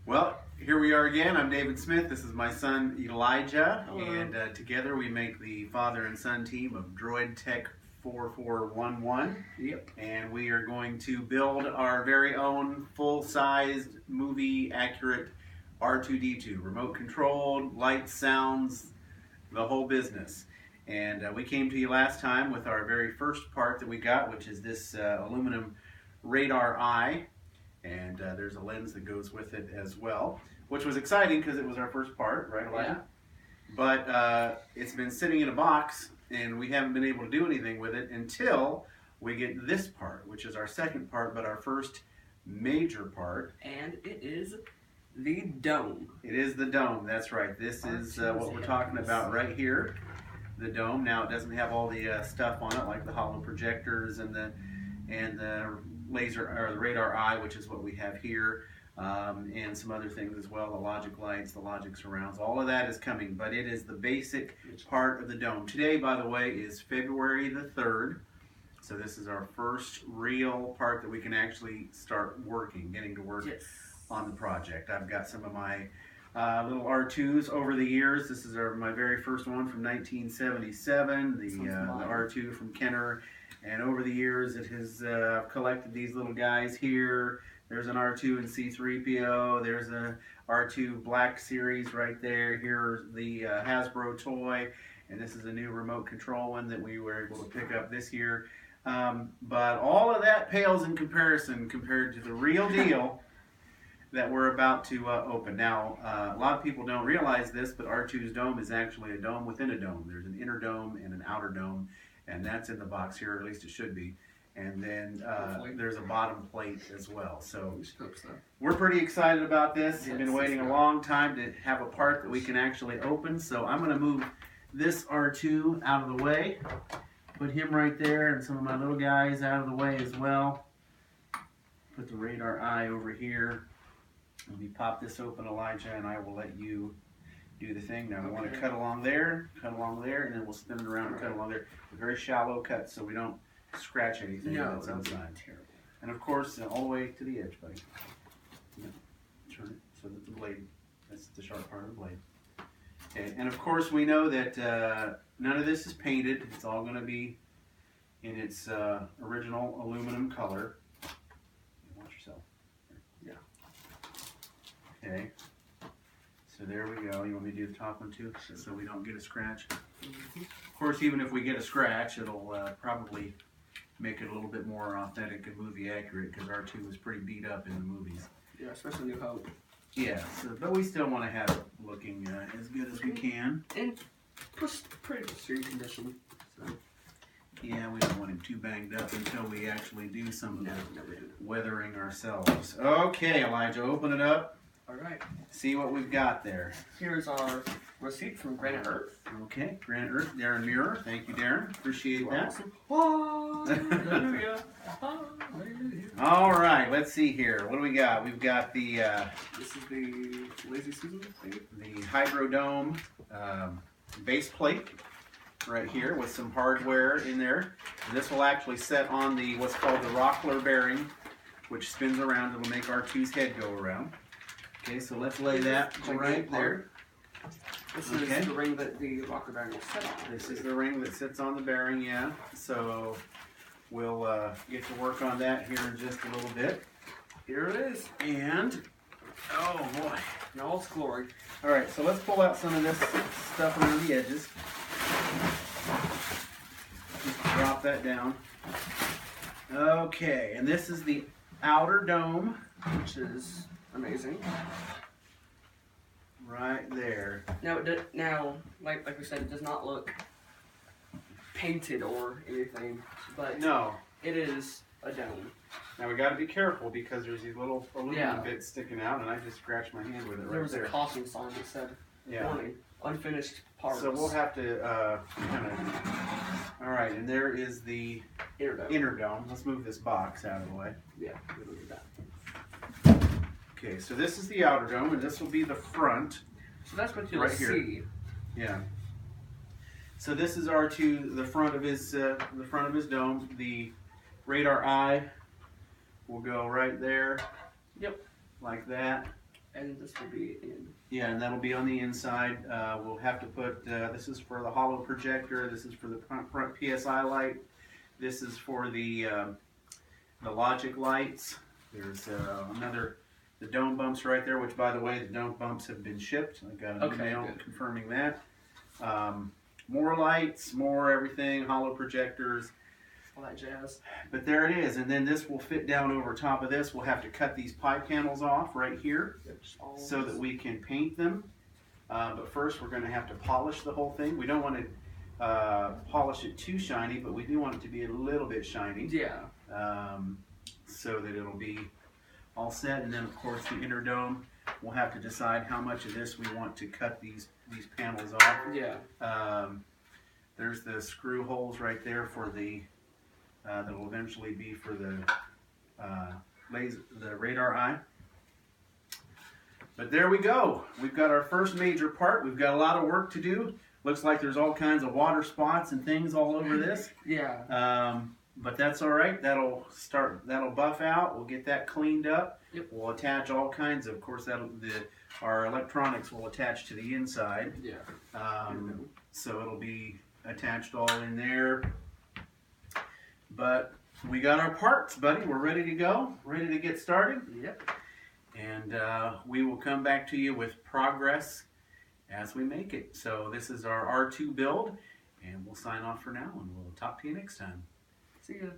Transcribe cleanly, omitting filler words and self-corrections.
Well, here we are again. I'm David Smith. This is my son Elijah. Hello. And together we make the father and son team of Droid Tech 4411. Yep. And we are going to build our very own full-sized, movie-accurate R2D2. Remote controlled, lights, sounds, the whole business. And we came to you last time with our very first part that we got, which is this aluminum radar eye. And there's a lens that goes with it as well, which was exciting because it was our first part, right, Elijah? Yeah. But it's been sitting in a box, and we haven't been able to do anything with it until we get this part, which is our second part, but our first major part. And it is the dome. It is the dome, that's right. This is what we're talking about right here, the dome. Now, it doesn't have all the stuff on it, like the hollow projectors and the laser or the radar eye, which is what we have here, and some other things as well, the logic lights, the logic surrounds, all of that is coming, but it is the basic part of the dome. Today, by the way, is February the 3rd, so this is our first real part that we can actually start working, getting to work on the project. I've got some of my little R2s over the years. This is my very first one from 1977, the R2 from Kenner. And over the years, it has collected these little guys here. There's an R2 and C3PO. There's a R2 Black Series right there. Here's the Hasbro toy. And this is a new remote control one that we were able to pick up this year. But all of that pales in comparison compared to the real deal that we're about to open. Now, a lot of people don't realize this, but R2's dome is actually a dome within a dome. There's an inner dome and an outer dome. And that's in the box here, or at least it should be. And then there's a bottom plate as well. So we're pretty excited about this. We've been waiting a long time to have a part that we can actually open. So I'm going to move this R2 out of the way. Put him right there and some of my little guys out of the way as well. Put the radar eye over here. Let me pop this open, Elijah, and I will let you do the thing. Now, we want to cut along there, and then we'll spin it around and cut along there. A very shallow cut so we don't scratch anything that's outside. Terrible. And of course, all the way to the edge, buddy. Turn it so that the blade, that's the sharp part of the blade. Okay, and of course, we know that none of this is painted. It's all going to be in its original aluminum color. Watch yourself. Yeah. Okay. So there we go. You want me to do the top one too, so we don't get a scratch? Of course, even if we get a scratch, it'll probably make it a little bit more authentic and movie accurate, because R2 was pretty beat up in the movies. Yeah, especially New Hope. Yeah, but we still want to have it looking as good as we can. And pretty pristine condition. So. Yeah, we don't want him too banged up until we actually do some of the weathering ourselves. Okay, Elijah, open it up. Alright. See what we've got there. Here's our receipt from Granite Earth. Okay, Granite Earth, Darren Muir. Thank you, Darren. Appreciate that. Hallelujah. Hallelujah. All right, let's see here. What do we got? We've got the this is the Lazy Susan thing. The Hydrodome base plate right here with some hardware in there. And this will actually set on the what's called the rockler bearing, which spins around. It'll make R2's head go around. Okay, so let's lay that right there. This is the ring that the rocker bearing will sit on. This is the ring that sits on the bearing, yeah. So we'll get to work on that here in just a little bit. Here it is. And, oh boy. In all its glory. All right, so let's pull out some of this stuff around the edges. Just drop that down. Okay, and this is the outer dome, which is amazing. Right there. Now, like we said, it does not look painted or anything, but no, it is a dome. Now we got to be careful because there's these little aluminum bits sticking out, and I just scratched my hand with it right there. There was a caution sign that said, "Warning, unfinished parts." So we'll have to kind of. All right, and there is the inner dome. Let's move this box out of the way. Yeah, we'll do that. Okay, so this is the outer dome, and this will be the front. So that's what you'll see. Yeah. So this is R2, the front of his dome. The radar eye will go right there. Yep. Like that. And this will be in. Yeah, and that'll be on the inside. We'll have to put, this is for the hollow projector, this is for the front PSI light, this is for the logic lights. There's the dome bumps right there, which by the way, the dome bumps have been shipped. I got an email good. confirming that. More lights, more everything, hollow projectors. All that jazz. But there it is, and then this will fit down over top of this. We'll have to cut these pipe panels off right here so that we can paint them. But first we're going to have to polish the whole thing. We don't want to polish it too shiny, but we do want it to be a little bit shiny. Yeah. So that it'll be all set. And then of course the inner dome, we'll have to decide how much of this we want to cut these panels off. Yeah. There's the screw holes right there for the that will eventually be for the radar eye. But there we go. We've got our first major part. We've got a lot of work to do. Looks like there's all kinds of water spots and things all over this. Yeah. But that's all right. That'll buff out. We'll get that cleaned up. Yep. We'll attach all kinds of course, our electronics will attach to the inside. Yeah. So it'll be attached all in there. But we got our parts, buddy. We're ready to go. Ready to get started. Yep. And we will come back to you with progress as we make it. So this is our R2 build, and we'll sign off for now, and we'll talk to you next time. See ya.